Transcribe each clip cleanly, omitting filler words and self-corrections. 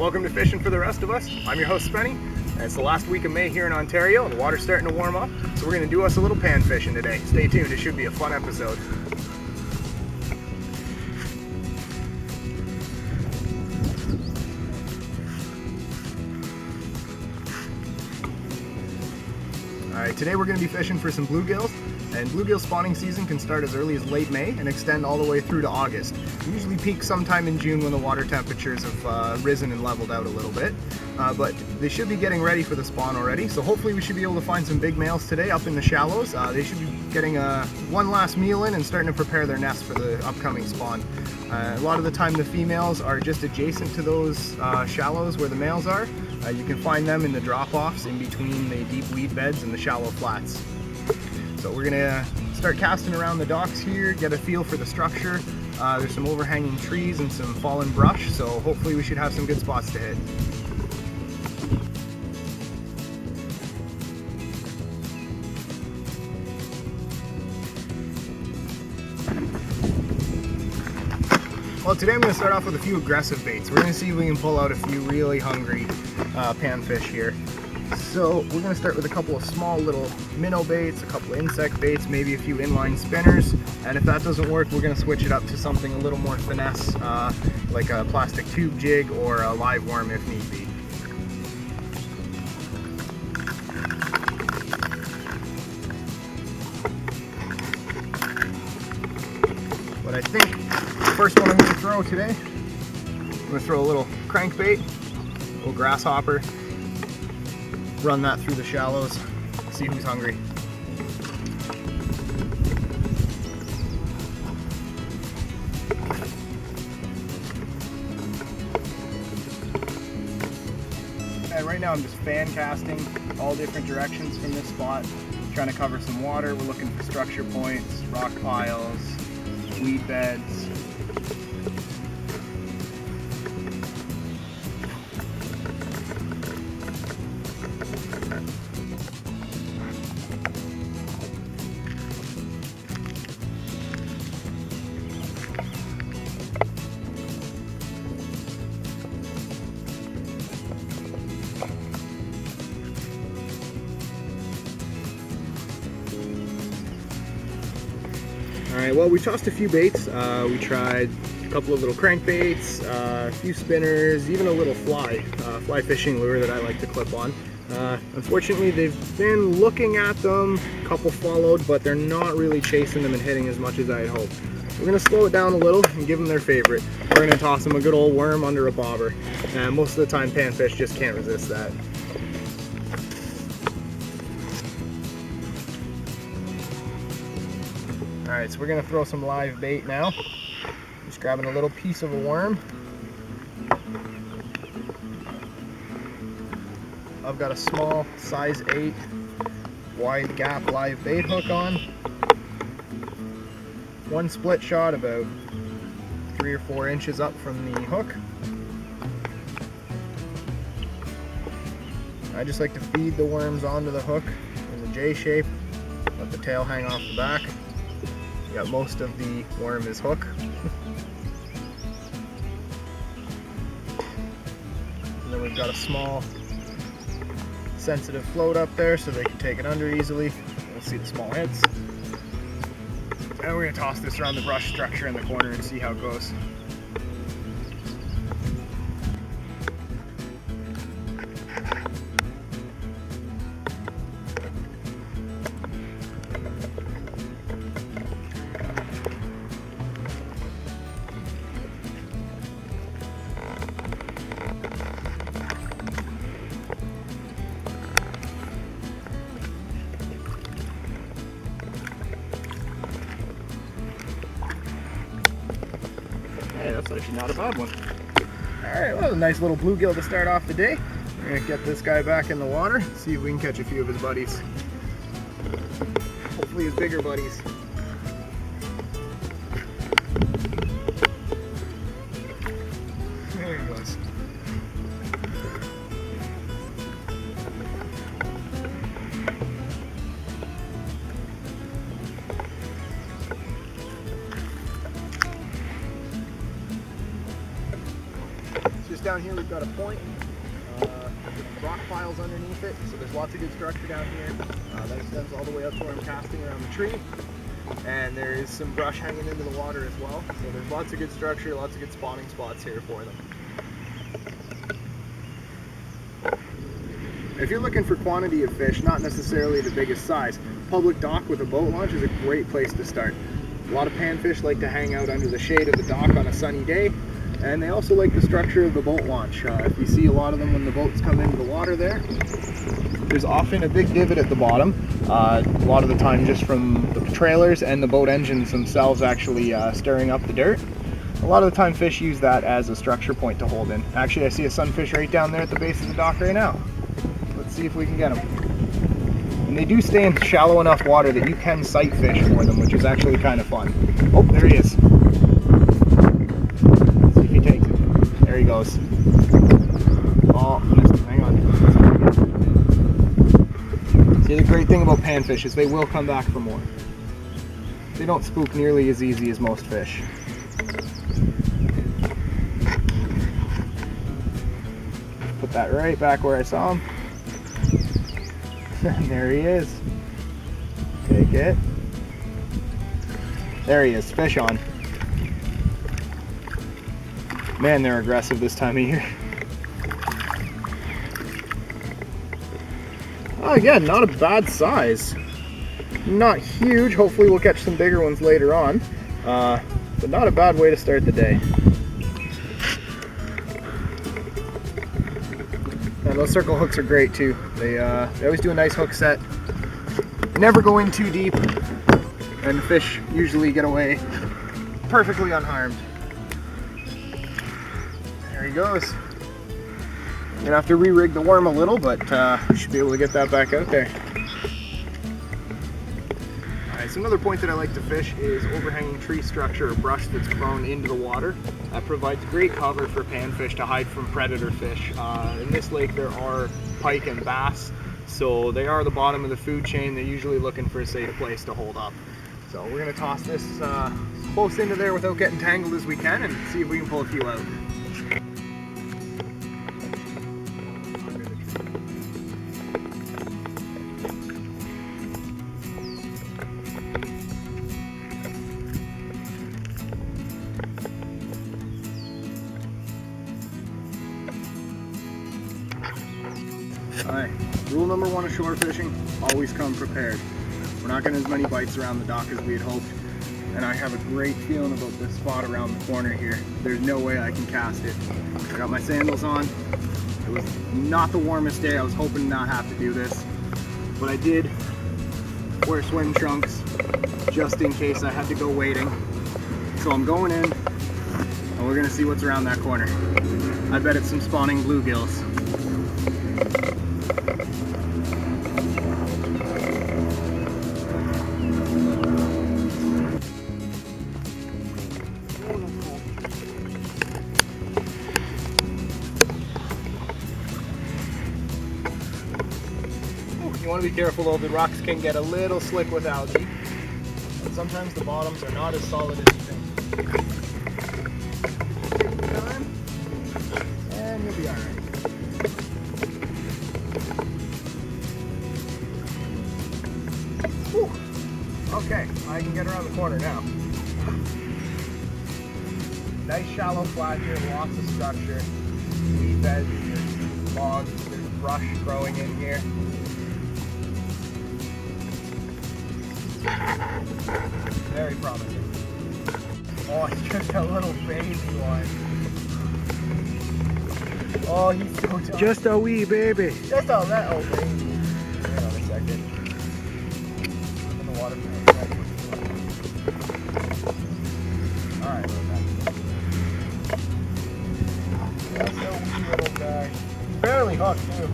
Welcome to Fishing for the Rest of Us. I'm your host Spenny, and it's the last week of May here in Ontario, and the water's starting to warm up, so we're going to do us a little pan fishing today. Stay tuned, it should be a fun episode. Alright, today we're going to be fishing for some bluegills, and bluegill spawning season can start as early as late May and extend all the way through to August. We usually peak sometime in June when the water temperatures have risen and leveled out a little bit, but they should be getting ready for the spawn already, so hopefully we should be able to find some big males today up in the shallows. They should be getting one last meal in and starting to prepare their nests for the upcoming spawn. A lot of the time the females are just adjacent to those shallows where the males are. You can find them in the drop-offs in between the deep weed beds and the shallow flats. So we're gonna start casting around the docks here, get a feel for the structure. There's some overhanging trees and some fallen brush, so hopefully we should have some good spots to hit. Well, today I'm going to start off with a few aggressive baits. We're going to see if we can pull out a few really hungry panfish here. So we're going to start with a couple of small little minnow baits, a couple of insect baits, maybe a few inline spinners, and if that doesn't work, we're going to switch it up to something a little more finesse, like a plastic tube jig or a live worm if need be. But I think the first one I'm going to throw today, I'm going to throw a little crankbait, a little grasshopper, run that through the shallows, see who's hungry. And right now I'm just fan casting all different directions from this spot, trying to cover some water. We're looking for structure points, rock piles, weed beds. Alright, well, we tossed a few baits. We tried a couple of little crankbaits, a few spinners, even a little fly fishing lure that I like to clip on. Unfortunately, they've been looking at them, a couple followed, but they're not really chasing them and hitting as much as I had hoped. We're going to slow it down a little and give them their favorite. We're going to toss them a good old worm under a bobber. And most of the time, panfish just can't resist that. Alright, so we're going to throw some live bait now. Just grabbing a little piece of a worm. I've got a small size 8 wide gap live bait hook on. One split shot about 3 or 4 inches up from the hook. I just like to feed the worms onto the hook in the J shape, let the tail hang off the back. Got most of the worm is hook. And then we've got a small sensitive float up there so they can take it under easily. We'll see the small hits. And we're going to toss this around the brush structure in the corner and see how it goes. Hey, that's actually not a bad one. Alright, well, a nice little bluegill to start off the day. We're going to get this guy back in the water, see if we can catch a few of his buddies. Hopefully his bigger buddies. There he goes. just down here we've got a point. Rock piles underneath it, so there's lots of good structure down here. That extends all the way up to where I'm casting around the tree. And there is some brush hanging into the water as well. So there's lots of good structure, lots of good spawning spots here for them. If you're looking for quantity of fish, not necessarily the biggest size, public dock with a boat launch is a great place to start. A lot of panfish like to hang out under the shade of the dock on a sunny day, and they also like the structure of the boat launch. If you see a lot of them when the boats come into the water there's often a big divot at the bottom, a lot of the time just from the trailers and the boat engines themselves actually stirring up the dirt. A lot of the time fish use that as a structure point to hold in. Actually, I see a sunfish right down there at the base of the dock right now. Let's see if we can get them. And they do stay in shallow enough water that you can sight fish for them, which is actually kind of fun. Oh, there he is. Let's see if he takes it. There he goes. Oh, missed him. Hang on. See, the great thing about panfish is they will come back for more. They don't spook nearly as easy as most fish. Put that right back where I saw him. And there he is. Take it. There he is, fish on. Man, they're aggressive this time of year. Oh, again, not a bad size. Not huge, hopefully we'll catch some bigger ones later on. But not a bad way to start the day. And those circle hooks are great too. They always do a nice hook set. Never go in too deep, and the fish usually get away perfectly unharmed. There he goes. Gonna have to re-rig the worm a little, but should be able to get that back out there. Alright, so another point that I like to fish is overhanging tree structure or brush that's grown into the water. That provides great cover for panfish to hide from predator fish. In this lake there are pike and bass, so they are the bottom of the food chain. They're usually looking for a safe place to hold up. So we're going to toss this close into there without getting tangled as we can and see if we can pull a few out. Alright, rule number one of shore fishing, always come prepared. We're not getting as many bites around the dock as we had hoped, and I have a great feeling about this spot around the corner here. There's no way I can cast it. I got my sandals on. It was not the warmest day. I was hoping to not have to do this, but I did wear swim trunks just in case I had to go wading. So I'm going in, and we're gonna see what's around that corner. I bet it's some spawning bluegills. You want to be careful though, the rocks can get a little slick with algae, and sometimes the bottoms are not as solid as you think. Take your time, and you'll be alright. Okay, I can get around the corner now. Nice shallow flat here, lots of structure. Weed beds, there's logs, there's brush growing in here. Very promising. Oh, it's just a little baby one. Oh, he's so tough. Just a wee baby. Just a little baby. Hang on a second. I'm in the water. Alright, that's a wee little guy. He's barely hooked too.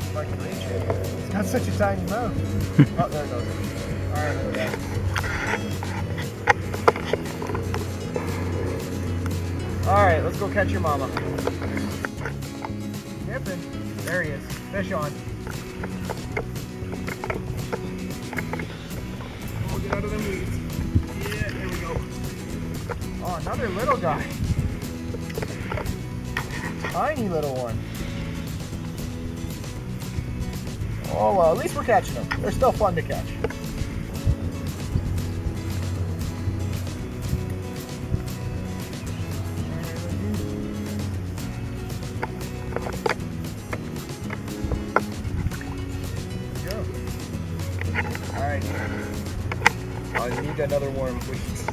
If I can reach it. It's got such a tiny mouth. Oh, there it goes. Alright, there we go. Alright, let's go catch your mama. Dipping. There he is. Fish on. Oh, get out of them weeds. Another little guy. Tiny little one. Oh well, at least we're catching them. They're still fun to catch. Alright. I need another worm, please.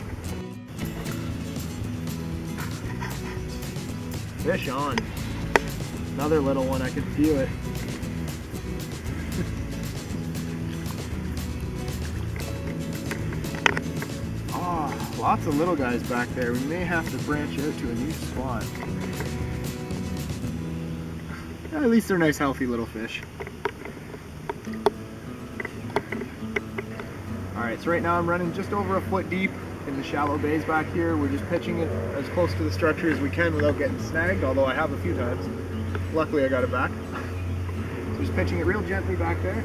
Fish on. Another little one, I can feel it. Oh, lots of little guys back there. We may have to branch out to a new spot. At least they're nice, healthy little fish. Alright, so right now I'm running just over a foot deep in the shallow bays back here. We're just pitching it as close to the structure as we can without getting snagged, although I have a few times. Luckily I got it back. So just pitching it real gently back there.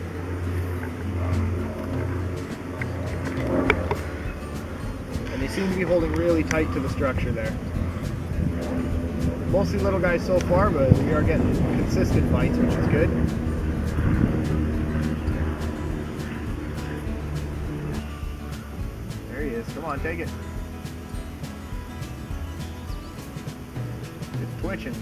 And they seem to be holding really tight to the structure there. Mostly little guys so far, but we are getting consistent bites, which is good. There he is. Come on, take it. It's twitching.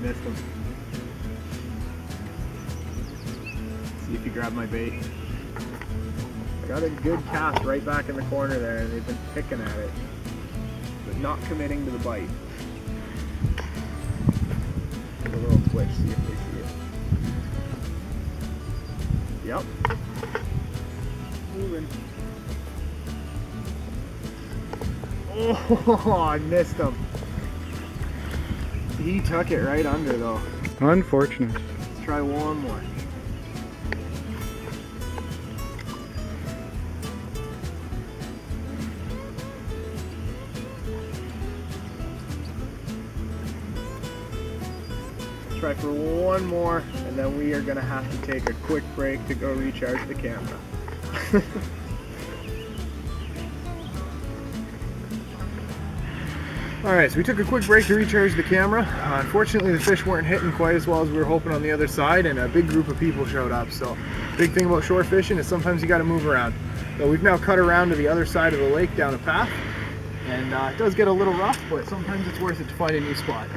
Missed him. See if you grab my bait. I got a good cast right back in the corner there, and they've been picking at it, but not committing to the bite. Give a little twitch, see if they see it. Yep. Moving. Oh, I missed him. He took it right under though. Unfortunate. Let's try one more. Try for one more, and then we are going to have to take a quick break to go recharge the camera. Alright, so we took a quick break to recharge the camera. Unfortunately, the fish weren't hitting quite as well as we were hoping on the other side, and a big group of people showed up. So, big thing about shore fishing is sometimes you got to move around. So we've now cut around to the other side of the lake down a path, and it does get a little rough, but sometimes it's worth it to find a new spot.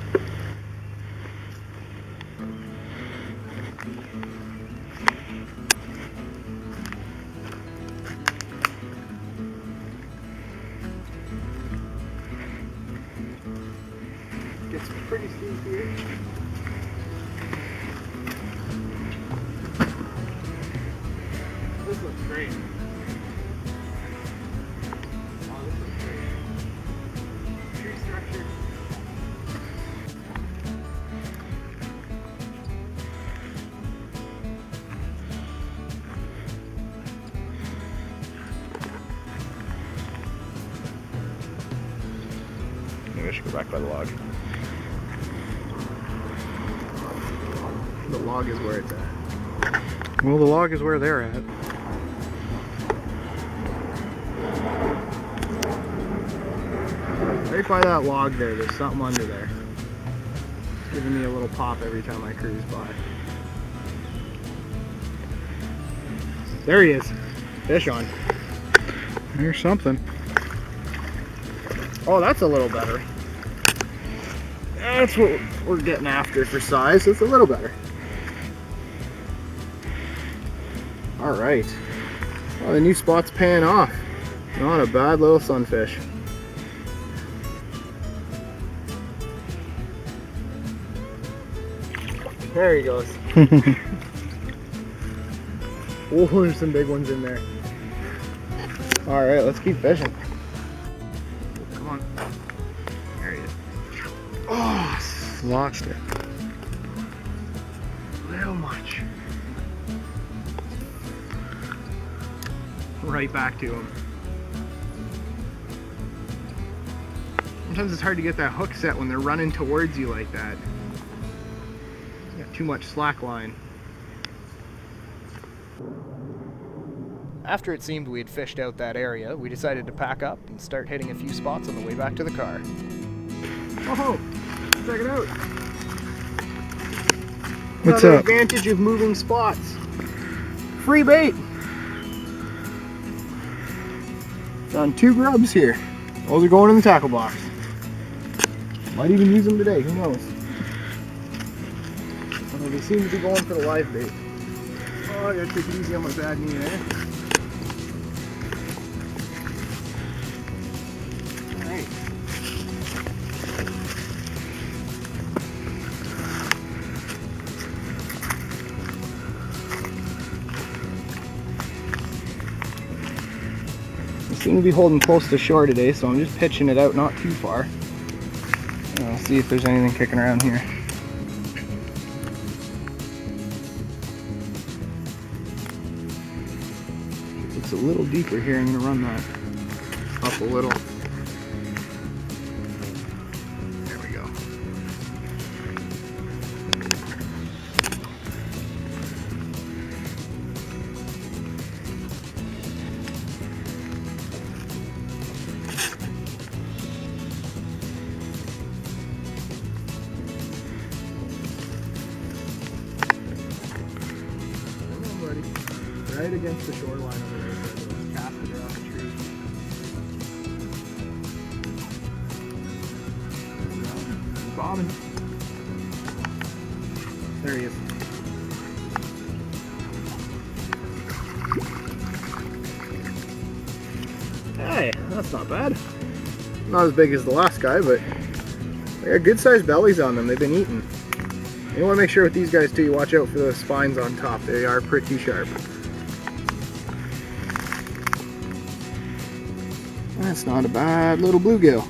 Gets pretty steep here. This looks great. Oh, this looks great. Tree structure. Maybe I should go back by the log. The log is where it's at. Well, the log is where they're at. Right by that log there's something under there. It's giving me a little pop every time I cruise by. There he is. Fish on. There's something. Oh, that's a little better. That's what we're getting after for size. It's a little better. Alright. Oh, the new spot's paying off. Not a bad little sunfish. There he goes. Oh, there's some big ones in there. Alright, let's keep fishing. Come on. There he is. Oh, Lost it. little much. Right back to him. Sometimes it's hard to get that hook set when they're running towards you like that. You got too much slack line. After it seemed we had fished out that area, we decided to pack up and start hitting a few spots on the way back to the car. Oh, check it out. What's Another up? advantage of moving spots. Free bait. Found 2 grubs here. Those are going in the tackle box. Might even use them today, who knows? Although they seem to be going for the live bait. Oh, I gotta take it easy on my bad knee there. Alright. I seem to be holding close to shore today, so I'm just pitching it out not too far. I'll see if there's anything kicking around here. It's a little deeper here. I'm going to run that up a little. There we go. Right against the shoreline over there, those casters are on the tree. He's bobbing. There he is. Hey, that's not bad. Not as big as the last guy, but they got good sized bellies on them. They've been eating. You want to make sure with these guys too, you watch out for the spines on top. They are pretty sharp. That's not a bad little bluegill.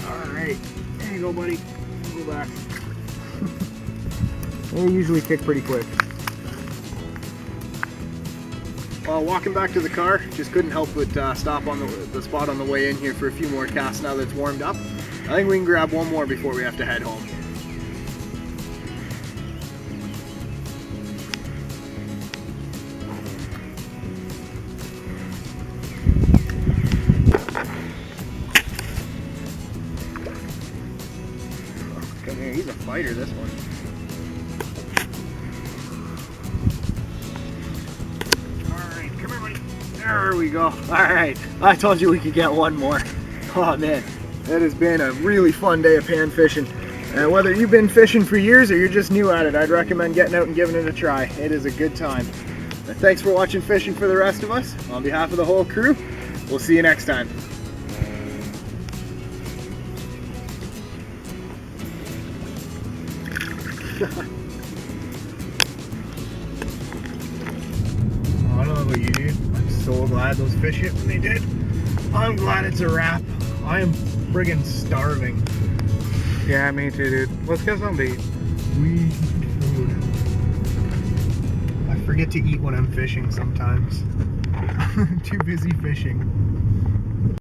Alright, there you go, buddy. Go back. They usually kick pretty quick. While walking back to the car, just couldn't help but stop on the spot on the way in here for a few more casts now that it's warmed up. I think we can grab one more before we have to head home. Come here, he's a fighter, this one. Alright, come here, buddy. There we go. Alright, I told you we could get one more. Oh man, that has been a really fun day of pan fishing. And whether you've been fishing for years or you're just new at it, I'd recommend getting out and giving it a try. It is a good time. And thanks for watching Fishing for the Rest of Us. On behalf of the whole crew, we'll see you next time. I don't know about you, dude. I'm so glad those fish hit when they did. I'm glad it's a wrap. I am friggin' starving. Yeah, me too, dude. Let's get some to eat. We need food. I forget to eat when I'm fishing sometimes. Too busy fishing.